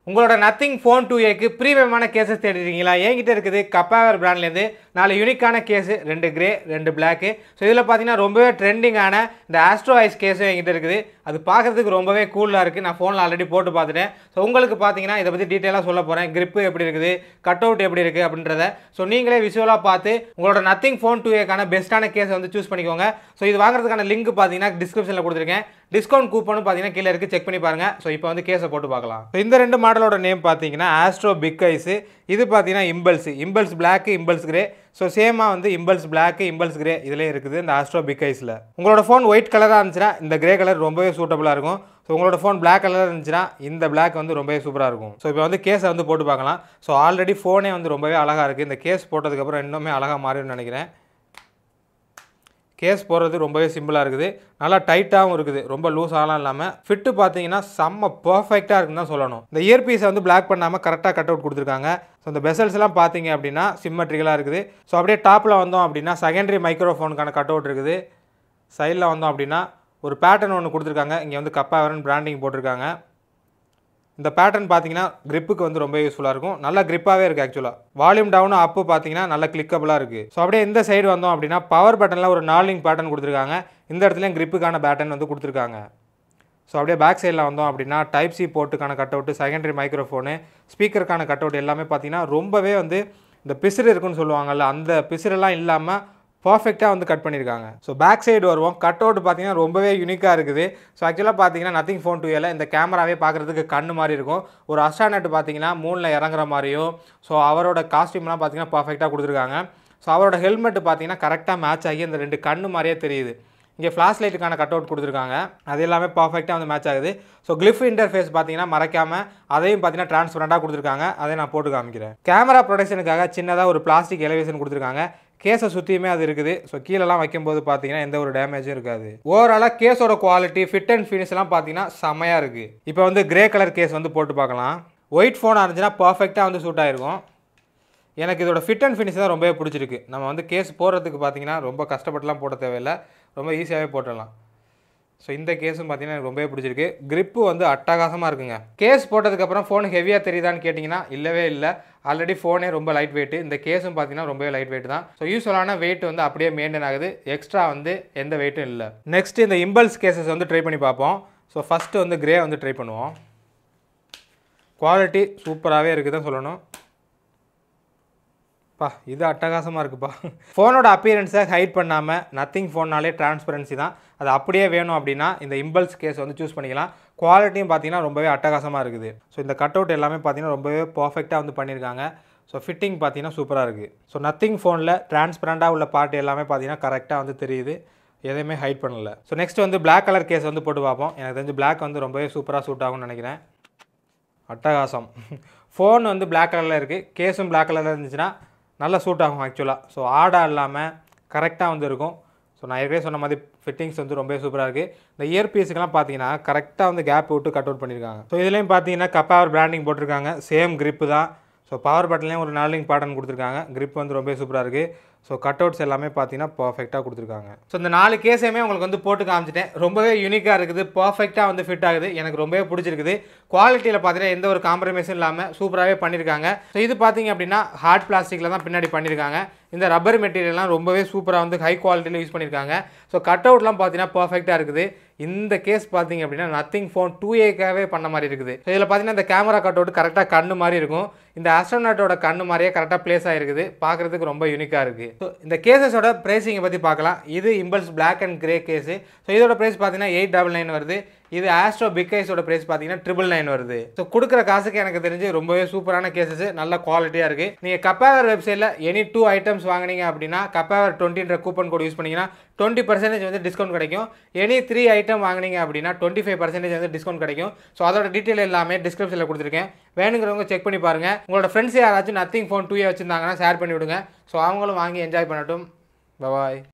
உங்களோட nothing phone 2ஏக்கு ப்ரீமியமான gases தேடிட்டீங்களா? என்கிட்ட இருக்குது கப்பாவர் பிராண்ட்லேருந்து 4 யூனிக்கான கேஸு, 2 கிரே 2 பிளாக்கு. ஸோ இதில் பார்த்தீங்கன்னா ரொம்பவே ட்ரெண்டிங்கான இந்த ஆஸ்ட்ரோ ஐஸ் கேஸும் என்கிட்ட இருக்குது. அது பார்க்குறதுக்கு ரொம்பவே கூலாக இருக்குது. நான் ஃபோனில் ஆல்ரெடி போட்டு பார்த்துட்டேன். ஸோ உங்களுக்கு பார்த்தீங்கன்னா இதை பற்றி டீட்டெயிலாக சொல்ல போகிறேன். கிரிப்பு எப்படி இருக்குது, கட் அவுட் எப்படி இருக்குது அப்படின்றத ஸோ நீங்களே விஷுவலாக பார்த்து உங்களோட நத்திங் ஃபோன் 2ஏக்கான பெஸ்ட்டான கேஸை வந்து சூஸ் பண்ணிக்கோங்க. ஸோ இது வாங்குறதுக்கான லிங்க் பார்த்தீங்கன்னா டிஸ்கிரிப்ஷனில் கொடுத்துருக்கேன். டிஸ்கவுண்ட் கூப்பனும் பார்த்தீங்கன்னா கீழே இருக்குது, செக் பண்ணி பாருங்கள். ஸோ இப்போ வந்து கேஸை போட்டு பார்க்கலாம். இந்த 2 மாடலோட நேம் பார்த்தீங்கன்னா ஆஸ்ட்ரோ பிக் ஐஸு, இது பார்த்தீங்கன்னா impulse black, impulse grey. So சேமாக வந்து இம்பல்ஸ் பிளாக், இம்பல்ஸ் கிரே இதிலே இருக்குது இந்த ஆஸ்ட்ரோ பிக் ஐஸில். உங்களோட ஃபோன் ஒயிட் கலராக இருந்துச்சுன்னா இந்த கிரே கலர் ரொம்பவே சூட்டபுளாக இருக்கும். ஸோ உங்களோட ஃபோன் பிளாக் கலராக இருந்துச்சுன்னா இந்த பிளாக் வந்து ரொம்பவே சூப்பராக இருக்கும். ஸோ இப்போ வந்து கேஸை வந்து போட்டு பார்க்கலாம். ஸோ ஆல்ரெடி ஃபோனே வந்து ரொம்பவே அழகாக இருக்குது. இந்த கேஸ் போட்டதுக்கப்புறம் இன்னுமே அழகாக மாறிடும்னு நினைக்கிறேன். கேஸ் போடுறது ரொம்பவே சிம்பிளாக இருக்குது, நல்லா டைட்டாகவும் இருக்குது, ரொம்ப லூஸாலாம் இல்லாமல். ஃபிட்டு பார்த்தீங்கன்னா செம்ம பர்ஃபெக்டாக இருக்குன்னு தான் சொல்லணும். இந்த இயர்பீஸை வந்து பிளாக் பண்ணாமல் கரெக்டாக கட் அவுட் கொடுத்துருக்காங்க. ஸோ இந்த பெசல்ஸ்லாம் பார்த்தீங்க அப்படின்னா சிம்மெட்ரிக்கலாக இருக்குது. ஸோ அப்படியே டாப்பில் வந்தோம் அப்படின்னா செகண்டரி மைக்ரோஃபோனுக்கான கட் அவுட் இருக்குது. சைடில் வந்தோம் அப்படின்னா ஒரு பேட்டர்ன் ஒன்று கொடுத்துருக்காங்க. இங்கே வந்து கப்பாவரன் பிராண்டிங் போட்டிருக்காங்க. இந்த பேட்டர்ன் பார்த்தீங்கன்னா கிரிப்புக்கு வந்து ரொம்ப யூஸ்ஃபுல்லாக இருக்கும். நல்லா கிரிப்பாகவே இருக்குது ஆக்சுவலாக. வால்யூம் டவுனும் அப்பு பார்த்தீங்கன்னா நல்லா கிளிக்கபுளாக இருக்குது. ஸோ அப்படியே இந்த சைடு வந்தோம் அப்படின்னா பவர் பட்டனில் ஒரு 4 லிங்க் பேட்டர்ன் கொடுத்துருக்காங்க. இந்த இடத்துலையும் கிரிப்புக்கான பேட்டர்ன் வந்து கொடுத்துருக்காங்க. ஸோ அப்படியே பேக் சைடில் வந்தோம் அப்படின்னா டைப் சி போர்ட்டுக்கான கட் அவுட்டு, செகண்டரி மைக்ரோஃபோனு, ஸ்பீக்கருக்கான கட் அவுட் எல்லாமே பார்த்தீங்கன்னா ரொம்பவே வந்து இந்த பிசிறு இருக்குன்னு சொல்லுவாங்கல்ல, அந்த பிசிறெல்லாம் இல்லாமல் பர்ஃபெக்டாக வந்து கட் பண்ணியிருக்காங்க. ஸோ பேக் சைடு வருவோம். கட் அவுட் பார்த்தீங்கன்னா ரொம்பவே யூனிக்காக இருக்குது. ஸோ ஆக்சுவலாக பார்த்தீங்கன்னா நத்திங் ஃபோன் 2ஏல இந்த கேமராவே பார்க்குறதுக்கு கண்ணு மாதிரி இருக்கும். ஒரு அஸ்ட்ரானட் பார்த்தீங்கன்னா மூணில் இறங்குற மாதிரியும். ஸோ அவரோட காஸ்டியூம்லாம் பார்த்தீங்கன்னா பர்ஃபெக்டாக கொடுத்துருக்காங்க. ஸோ அவரோட ஹெல்மெட் பார்த்தீங்கன்னா கரெக்டாக மேட்ச் ஆகி அந்த 2 கண்ணு மாதிரியே தெரியுது. இங்கே ஃப்ளாஷ் லைட்டுக்கான கட் அவுட் கொடுத்துருக்காங்க. அது எல்லாமே பர்ஃபெக்டாக வந்து மேட்ச் ஆகுது. ஸோ கிளிஃப் இன்டர்ஃபேஸ் பார்த்தீங்கன்னா மறைக்காமல் அதையும் பார்த்தீங்கன்னா டிரான்ஸ்பரண்டாக கொடுத்துருக்காங்க. அதை நான் போட்டு காமிக்கிறேன். கேமரா ப்ரொடெக்ஷனுக்காக சின்னதாக ஒரு பிளாஸ்டிக் எலிவேஷன் கொடுத்துருக்காங்க. கேஸை சுற்றியுமே அது இருக்குது. ஸோ கீழெல்லாம் வைக்கும்போது பார்த்தீங்கன்னா எந்த ஒரு டேமேஜும் இருக்காது. ஓவராலாக கேஸோட குவாலிட்டி, ஃபிட் அண்ட் ஃபினிஷ்லாம் பார்த்தீங்கன்னா செம்மையாக இருக்குது. இப்போ வந்து கிரே கலர் கேஸ் வந்து போட்டு பார்க்கலாம். ஒயிட் ஃபோனாக இருந்துச்சுன்னா பர்ஃபெக்டாக வந்து சூட் ஆகிருக்கும். எனக்கு இதோட ஃபிட் அண்ட் ஃபினிஷ் தான் ரொம்பவே பிடிச்சிருக்கு. நம்ம வந்து கேஸ் போடுறதுக்கு பார்த்தீங்கன்னா ரொம்ப கஷ்டப்பட்டுலாம் போட தேவையில்லை, ரொம்ப ஈஸியாகவே போட்டுடலாம். ஸோ இந்த கேஸும் பார்த்தீங்கன்னா எனக்கு ரொம்பவே பிடிச்சிருக்கு. கிரிப்பு வந்து அட்டகாசமாக இருக்குங்க. கேஸ் போட்டதுக்கப்புறம் ஃபோன் ஹெவியாக தெரியுதான்னு கேட்டிங்கன்னா இல்லவே இல்லை. ஆல்ரெடி ஃபோனே ரொம்ப லைட் வெயிட்டு. இந்த கேஸும் பார்த்தீங்கன்னா ரொம்பவே லைட் வெயிட் தான். ஸோ யூஸ்வலான வெயிட் வந்து அப்படியே மெயின்டைன் ஆகுது. எக்ஸ்ட்ரா வந்து எந்த வெயிட்டும் இல்லை. நெக்ஸ்ட் இந்த இம்பல்ஸ் கேஸஸ் வந்து ட்ரை பண்ணி பார்ப்போம். ஸோ ஃபஸ்ட்டு வந்து கிரே வந்து ட்ரை பண்ணுவோம். குவாலிட்டி சூப்பராகவே இருக்குது தான் சொல்லணும். இது அட்டகாசமாக இருக்குப்பா. ஃபோனோட அப்பியரன்ஸை ஹைட் பண்ணாமல், நத்திங் ஃபோன்னாலே டிரான்ஸ்பரன்சி தான், அது அப்படியே வேணும் அப்படின்னா இந்த இம்பல்ஸ் கேஸ் வந்து சூஸ் பண்ணிக்கலாம். குவாலிட்டியும் பார்த்தீங்கன்னா ரொம்பவே அட்டகாசமாக இருக்குது. ஸோ இந்த கட் அவுட் எல்லாமே பார்த்தீங்கன்னா ரொம்பவே பர்ஃபெக்டாக வந்து பண்ணியிருக்காங்க. ஸோ ஃபிட்டிங் பார்த்தீங்கன்னா சூப்பராக இருக்குது. ஸோ நத்திங் ஃபோனில் டிரான்ஸ்பரண்டாக உள்ள பார்ட் எல்லாமே பார்த்தீங்கன்னா கரெக்டாக வந்து தெரியுது, எதையுமே ஹைட் பண்ணலை. ஸோ நெக்ஸ்ட் வந்து பிளாக் கலர் கேஸ் வந்து போட்டு பார்ப்போம். எனக்கு தெரிஞ்சு பிளாக் வந்து ரொம்பவே சூப்பராக சூட் ஆகும்னு நினைக்கிறேன். அட்டகாசம். ஃபோன் வந்து பிளாக் கலரில் இருக்குது, கேஸும் பிளாக் கலரில் இருந்துச்சுன்னா நல்லா சூட் ஆகும் ஆக்சுவலாக. ஸோ ஆடாக இல்லாமல் கரெக்டாக வந்து இருக்கும். ஸோ நான் ஏற்கனவே சொன்ன மாதிரி ஃபிட்டிங்ஸ் வந்து ரொம்ப சூப்பராக இருக்குது. இந்த இயர்பீஸுக்கெல்லாம் பார்த்தீங்கன்னா கரெக்டாக வந்து கேப் விட்டு கட் அவுட் பண்ணியிருக்காங்க. ஸோ இதுலேயும் பார்த்தீங்கன்னா கப்பாவர் பிராண்டிங் போட்டிருக்காங்க. சேம் கிரிப்பு தான். ஸோ பவர் பட்டன்லேயும் ஒரு 4 லிங்க் பேட்டர்ன் கொடுத்துருக்காங்க. கிரிப் வந்து ரொம்ப சூப்பராக இருக்குது. ஸோ கட் அவுட்ஸ் எல்லாமே பார்த்தீங்கன்னா பர்ஃபெக்டாக கொடுத்துருக்காங்க. ஸோ இந்த 4 கேஸையுமே உங்களுக்கு வந்து போட்டு காமிச்சிட்டேன். ரொம்பவே யூனிக்காக இருக்குது, பர்ஃபெக்டாக வந்து ஃபிட் ஆகுது. எனக்கு ரொம்பவே பிடிச்சிருக்குது. குவாலிட்டியில் பார்த்தீங்கன்னா எந்த ஒரு காம்ப்ரமைஸும் இல்லாமல் சூப்பராகவே பண்ணியிருக்காங்க. ஸோ இது பார்த்தீங்க அப்படின்னா ஹார்ட் பிளாஸ்டிக்கில் தான் பின்னாடி பண்ணியிருக்காங்க. இந்த ரப்பர் மெட்டீரியல்லாம் ரொம்பவே சூப்பராக வந்து ஹை குவாலிட்டியில் யூஸ் பண்ணியிருக்காங்க. ஸோ கட் அவுட்லாம் பார்த்தீங்கன்னா பர்ஃபெக்டாக இருக்குது. இந்த கேஸ் பார்த்தீங்க அப்படின்னா நத்திங் ஃபோன் 2ஏக்காகவே பண்ண மாதிரி இருக்குது. ஸோ இதில் பார்த்தீங்கன்னா இந்த கேமரா கட் அவுட் கரெக்டாக கண்ணு மாதிரி இருக்கும். இந்த ஆஸ்ட்ரோநாட்டோட கண்ணு மாதிரியே கரெக்டாக பிளேஸ் ஆகிருக்குது. பார்க்குறதுக்கு ரொம்ப யூனிக்காக இருக்குது. ஸோ இந்த கேஸஸோட ப்ரைஸிங்கை பற்றி பார்க்கலாம். இது impulse black and grey case. So இதோட ப்ரைஸ் பார்த்தீங்கன்னா 899 வருது. இது ஆஸ்ட்ரோ பிக் ஐஸோட ப்ரைஸ் பார்த்தீங்கன்னா 999 வருது. ஸோ கொடுக்குற காசுக்கு எனக்கு தெரிஞ்சு ரொம்பவே சூப்பரான கேஸஸ், நல்ல குவாலிட்டியாக இருக்குது. நீங்கள் கப்பாவர் வெப்சைட்டில் எனி 2 ஐட்டம்ஸ் வாங்கினீங்க அப்படின்னா கப்பாவர் 20ன்ற கூப்பன் கோட் யூஸ் பண்ணிங்கன்னா 20% வந்து டிஸ்கவுண்ட் கிடைக்கும். எனி 3 ஐட்டம் வாங்கினீங்க அப்படின்னா 25% வந்து டிஸ்கவுண்ட் கிடைக்கும். ஸோ அதோட டீட்டெயில் எல்லாமே டிஸ்கிரிப்ஷனில் கொடுத்துருக்கேன். வேணுங்கிறவங்க செக் பண்ணி பாருங்கள். உங்களோட ஃப்ரெண்ட்ஸ் யாராச்சும் நத்திங் ஃபோன் 2ஏ வச்சுருந்தாங்கன்னா ஷேர் பண்ணி விடுங்க. ஸோ அவங்களும் வாங்கி என்ஜாய் பண்ணட்டும். பாய்.